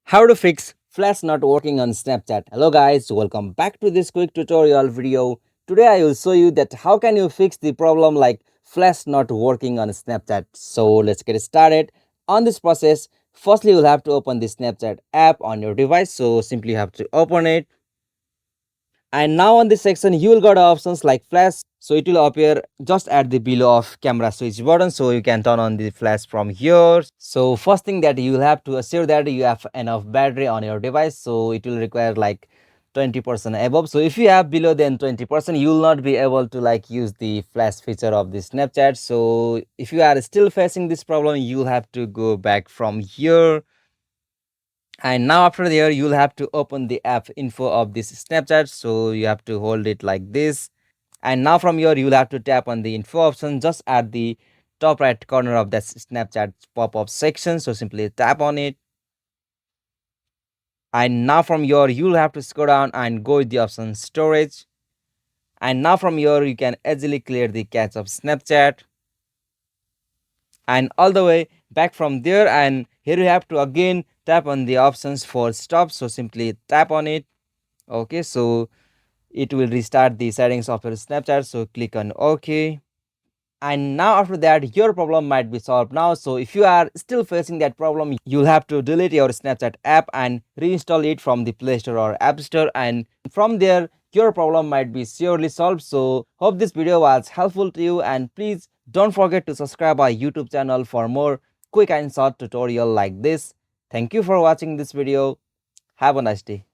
How to fix flash not working on Snapchat. Hello guys, welcome back to this quick tutorial video. Today I will show you that how can you fix the problem like flash not working on Snapchat. So let's get started on this process. Firstly, you'll have to open the Snapchat app on your device. So simply have to open it, and now on this section you will got options like flash, so it will appear just at the below of camera switch button, so you can turn on the flash from here. So first thing that you will have to assure that you have enough battery on your device, so it will require like 20% above. So if you have below than 20%, you will not be able to like use the flash feature of the Snapchat. So if you are still facing this problem, you will have to go back from here, and now after there you'll have to open the app info of this Snapchat, so you have to hold it like this. And now from here you'll have to tap on the info option just at the top right corner of that Snapchat pop-up section, so simply tap on it. And now from here you'll have to scroll down and go with the option storage, and now from here you can easily clear the cache of Snapchat, and all the way back from there. And here you have to again tap on the options for stop, so simply tap on it. Okay, so it will restart the settings of your Snapchat, so click on OK. And now after that your problem might be solved now. So if you are still facing that problem, you'll have to delete your Snapchat app and reinstall it from the Play Store or App Store, and from there your problem might be surely solved. So hope this video was helpful to you, and please don't forget to subscribe our YouTube channel for more quick and short tutorial like this. Thank you for watching this video. Have a nice day.